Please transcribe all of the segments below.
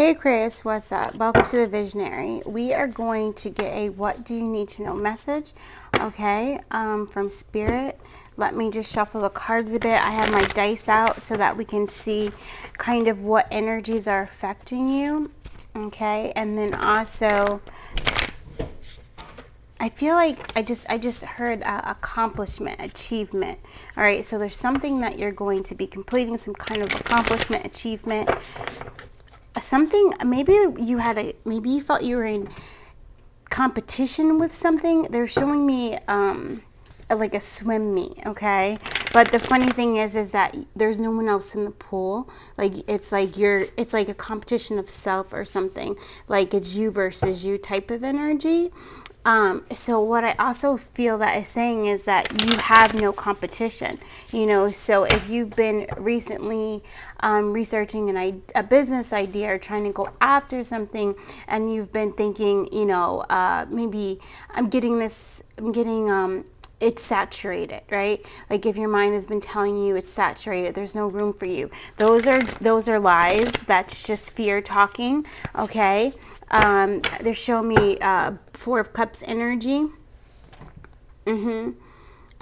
Hey Chris, what's up? Welcome to the Visionary. We are going to get a what do you need to know message, okay, from Spirit. Let me just shuffle the cards a bit. I have my dice out so that we can see kind of what energies are affecting you, okay, and then also I feel like I just heard accomplishment, achievement. All right, so there's something that you're going to be completing, some kind of accomplishment, achievement. Something, maybe maybe you felt you were in competition with something. They're showing me like a swim meet, okay? But the funny thing is that there's no one else in the pool. Like it's like a competition of self or something. Like it's you versus you type of energy. So what I also feel that is saying is that you have no competition, so if you've been recently researching a business idea or trying to go after something and you've been thinking, maybe it's saturated, right? Like if your mind has been telling you it's saturated, there's no room for you. Those are lies. That's just fear talking, okay? They're showing me Four of Cups energy.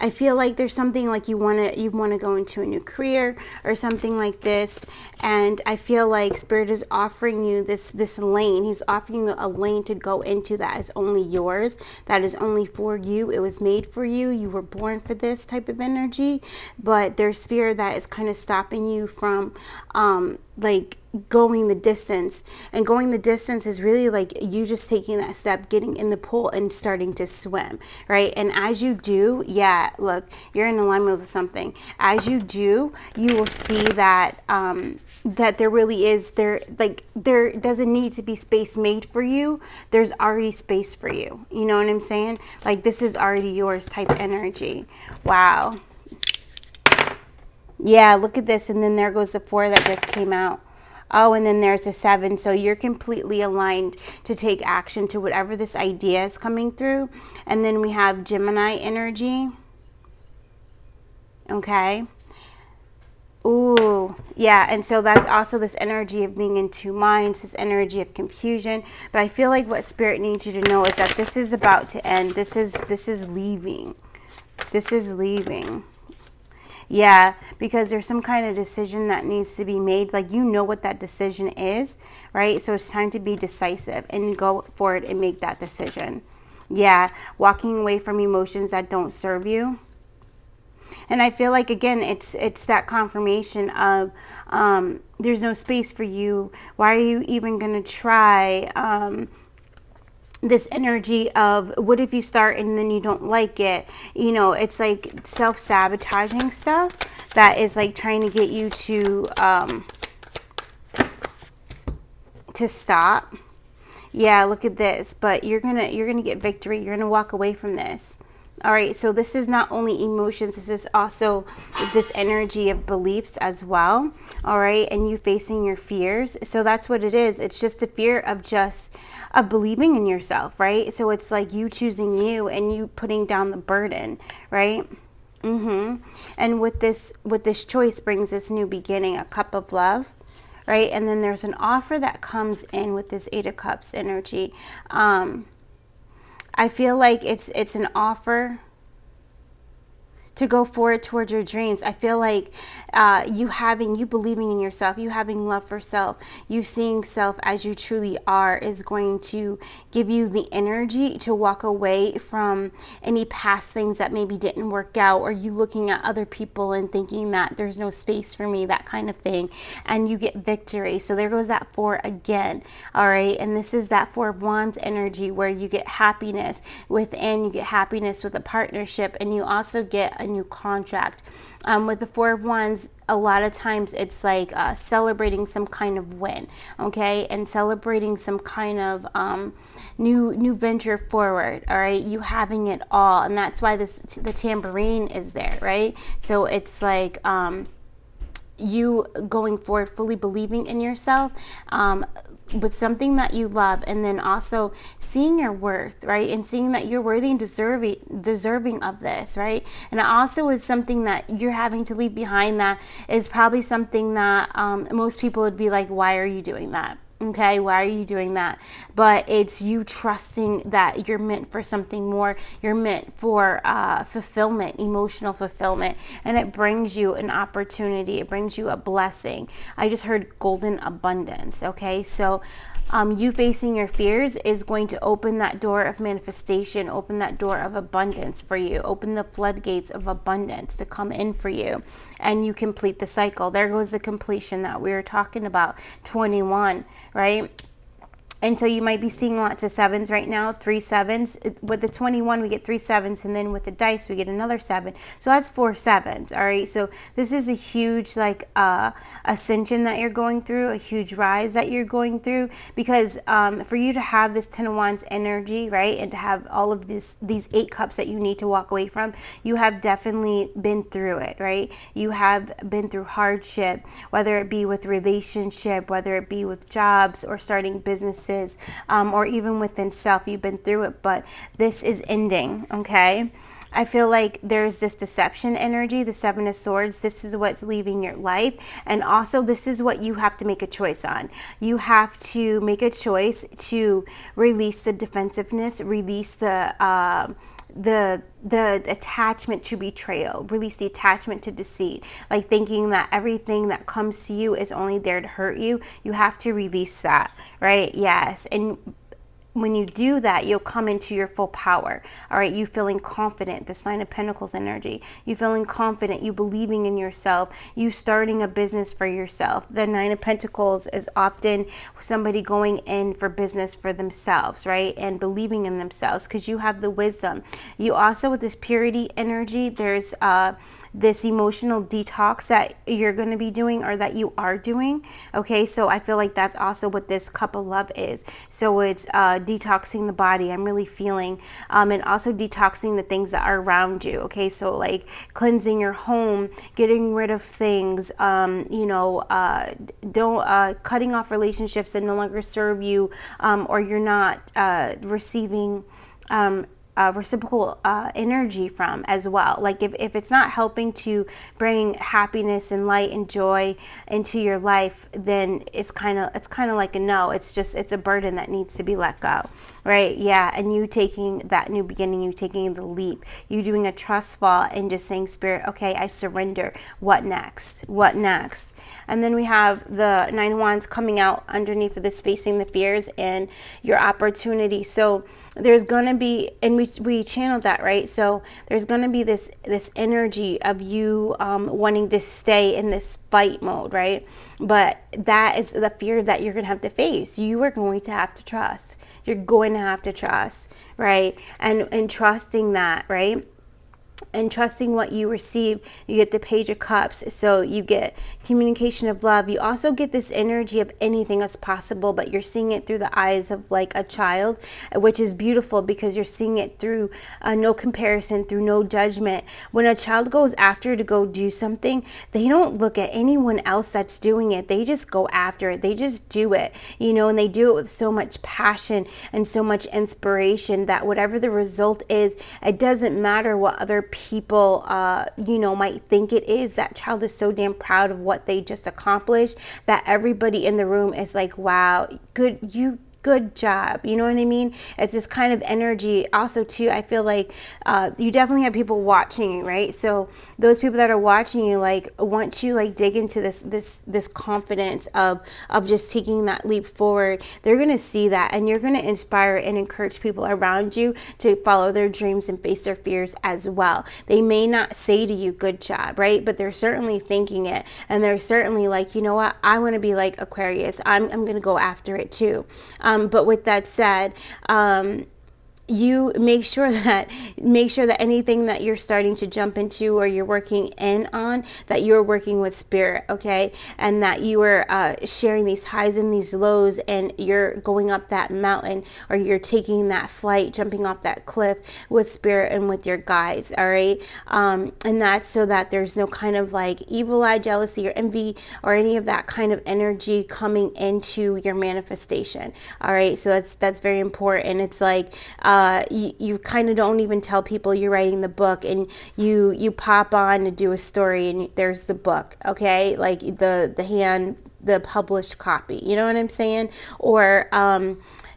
I feel like there's something like you want to go into a new career or something like this, and I feel like Spirit is offering you this lane. He's offering you a lane to go into that is only yours, that is only for you. It was made for you. You were born for this type of energy, but there's fear that is kind of stopping you from like going the distance. And going the distance is really like you just taking that step, getting in the pool and starting to swim, right? And as you do, yeah, look, you're in alignment with something. As you do, you will see that that there really is, there doesn't need to be space made for you. There's already space for you. You know what I'm saying? Like this is already yours type energy. Wow. Yeah, look at this. And then there goes the 4 that just came out. Oh, and then there's a 7. So you're completely aligned to take action to whatever this idea is coming through. And then we have Gemini energy. Okay. Ooh, yeah. And so that's also this energy of being in two minds, this energy of confusion. But I feel like what Spirit needs you to know is that this is about to end. This is leaving. This is leaving. Yeah, because there's some kind of decision that needs to be made. Like, you know what that decision is, right? So it's time to be decisive and go forward and make that decision. Yeah, walking away from emotions that don't serve you. And I feel like, again, it's that confirmation of there's no space for you. Why are you even going to try this energy of what if you start and then you don't like it? It's like self-sabotaging stuff that is like trying to get you to stop. Yeah, look at this. But you're gonna get victory. You're gonna walk away from this. All right, so this is not only emotions, this is also this energy of beliefs as well. All right, and you facing your fears. So that's what it is. It's just the fear of believing in yourself, right? So it's like you choosing you and you putting down the burden, right? And with this choice brings this new beginning, a cup of love. Right? And then there's an offer that comes in with this 8 of Cups energy. I feel like it's an offer to go forward towards your dreams. I feel like you believing in yourself, you having love for self, you seeing self as you truly are is going to give you the energy to walk away from any past things that maybe didn't work out, or you looking at other people and thinking that there's no space for me, that kind of thing, and you get victory. So there goes that 4 again. All right, and this is that 4 of Wands energy where you get happiness within, you get happiness with a partnership, and you also get a new contract. With the 4 of Wands, a lot of times it's like celebrating some kind of win, okay, and celebrating some kind of new venture forward. All right, you having it all, and that's why the tambourine is there, right? So it's like you going forward, fully believing in yourself, with something that you love, and then also seeing your worth, right? And seeing that you're worthy and deserving of this, right? And it also is something that you're having to leave behind that is probably something that most people would be like, why are you doing that? Okay, why are you doing that? But it's you trusting that you're meant for something more. You're meant for fulfillment, emotional fulfillment, and it brings you an opportunity. It brings you a blessing. I just heard golden abundance. Okay, so you facing your fears is going to open that door of manifestation, open that door of abundance for you, open the floodgates of abundance to come in for you, and you complete the cycle. There goes the completion that we were talking about, 21, right? And so you might be seeing lots of sevens right now, 3 sevens. With the 21, we get 3 sevens, and then with the dice, we get another 7. So that's 4 sevens, all right? So this is a huge, like, ascension that you're going through, a huge rise that you're going through, because for you to have this 10 of Wands energy, right, and to have all of these 8 cups that you need to walk away from, you have definitely been through it, right? You have been through hardship, whether it be with relationship, whether it be with jobs or starting businesses, or even within self. You've been through it, but this is ending. Okay, I feel like there's this deception energy, the 7 of Swords. This is what's leaving your life, and also this is what you have to make a choice on. You have to make a choice to release the defensiveness, release the attachment to betrayal, release the attachment to deceit, like thinking that everything that comes to you is only there to hurt you. You have to release that, right? Yes. And when you do that, you'll come into your full power. All right, you feeling confident, this 9 of Pentacles energy. You feeling confident, you believing in yourself, you starting a business for yourself. The 9 of Pentacles is often somebody going in for business for themselves, right? And believing in themselves because you have the wisdom. You also, with this purity energy, there's this emotional detox that you're going to be doing, or that you are doing. Okay, so I feel like that's also what this cup of love is. So it's detoxing the body, I'm really feeling, and also detoxing the things that are around you. Okay, so like cleansing your home, getting rid of things, cutting off relationships that no longer serve you, or you're not receiving reciprocal energy from as well. Like if it's not helping to bring happiness and light and joy into your life, then it's kind of like a no. It's a burden that needs to be let go, right? Yeah. And you taking that new beginning, you taking the leap, you doing a trust fall and just saying, Spirit, okay, I surrender. What next? What next? And then we have the 9 of Wands coming out underneath of this, facing the fears and your opportunity. So there's going to be, and we channeled that, right? So there's going to be this energy of you wanting to stay in this fight mode, right? But that is the fear that you're going to have to face. You are going to have to trust. You're going to have to trust, right? And trusting that, right? And trusting what you receive. You get the Page of Cups, so you get communication of love. You also get this energy of anything is possible, but you're seeing it through the eyes of like a child, which is beautiful because you're seeing it through no comparison, through no judgment. When a child goes after to go do something, they don't look at anyone else that's doing it. They just go after it. They just do it, and they do it with so much passion and so much inspiration that whatever the result is, it doesn't matter what other people might think it is. That child is so damn proud of what they just accomplished that everybody in the room is like, wow, good job. You know what I mean? It's this kind of energy. Also too, I feel like you definitely have people watching you, right? So those people that are watching you, like, want you like dig into this confidence of just taking that leap forward. They're going to see that, and you're going to inspire and encourage people around you to follow their dreams and face their fears as well. They may not say to you, good job, right? But they're certainly thinking it, and they're certainly like, you know what? I want to be like Aquarius. I'm going to go after it too. But with that said, you make sure that anything that you're starting to jump into or you're working in on, that you're working with Spirit, okay? And that you are sharing these highs and these lows, and you're going up that mountain, or you're taking that flight, jumping off that cliff with Spirit and with your guides, all right? And that's so that there's no kind of like evil eye, jealousy, or envy, or any of that kind of energy coming into your manifestation, all right? So that's very important. It's like you kind of don't even tell people you're writing the book, and you pop on to do a story, and there's the book, okay? Like the hand the published copy. You know what I'm saying? Or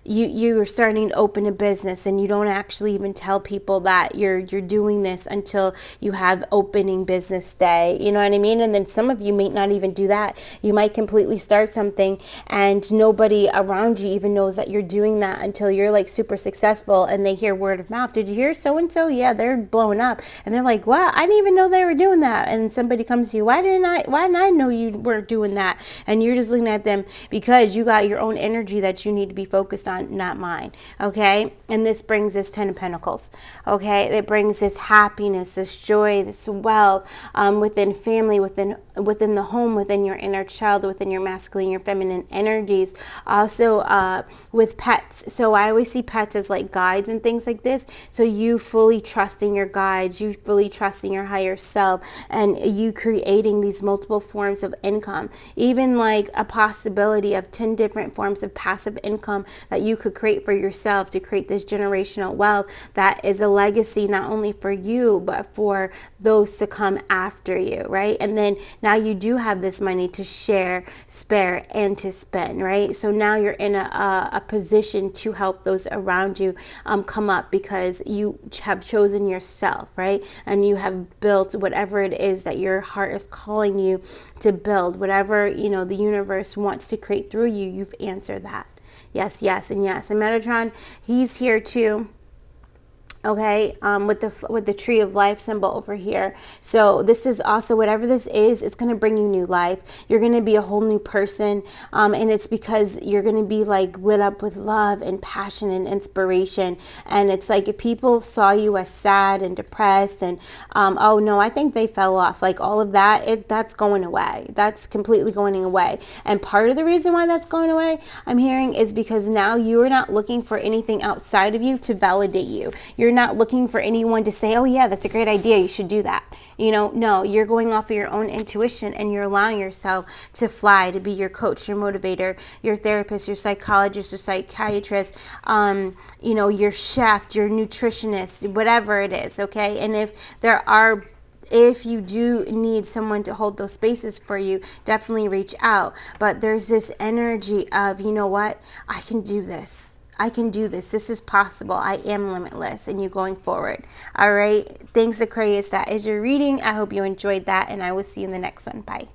you are starting to open a business and you don't actually even tell people that you're doing this until you have opening business day. You know what I mean? And then some of you may not even do that. You might completely start something and nobody around you even knows that you're doing that until you're like super successful and they hear word of mouth. Did you hear so and so? Yeah, they're blowing up. And they're like, wow, I didn't even know they were doing that. And somebody comes to you, why didn't I know you were doing that? And you're just looking at them because you got your own energy that you need to be focused on, not mine. Okay? And this brings this 10 of Pentacles. Okay? It brings this happiness, this joy, this wealth within family, within the home, within your inner child, within your masculine, your feminine energies. Also with pets. So I always see pets as like guides and things like this. So you fully trusting your guides, you fully trusting your higher self, and you creating these multiple forms of income. Even like a possibility of 10 different forms of passive income that you could create for yourself to create this generational wealth that is a legacy not only for you but for those to come after you, right? And then now you do have this money to share, spare, and to spend, right? So now you're in a position to help those around you come up because you have chosen yourself, right? And you have built whatever it is that your heart is calling you to build, whatever, you know, the universe wants to create through you. You've answered that. Yes, yes, and yes. And Metatron, he's here too. Okay, with the tree of life symbol over here. So this is also, whatever this is, it's going to bring you new life. You're going to be a whole new person. And it's because you're going to be like lit up with love and passion and inspiration. And it's like if people saw you as sad and depressed and, oh no, I think they fell off. Like all of that, that's going away. That's completely going away. And part of the reason why that's going away, I'm hearing, is because now you are not looking for anything outside of you to validate you. You're not looking for anyone to say, oh yeah, that's a great idea, you should do that. You know, no, you're going off of your own intuition and you're allowing yourself to fly, to be your coach, your motivator, your therapist, your psychologist, your psychiatrist, you know, your chef, your nutritionist, whatever it is, okay? And if you do need someone to hold those spaces for you, definitely reach out. But there's this energy of, you know what, I can do this. I can do this. This is possible. I am limitless, and you going forward. All right. Thanks, Aquarius. That is your reading. I hope you enjoyed that, and I will see you in the next one. Bye.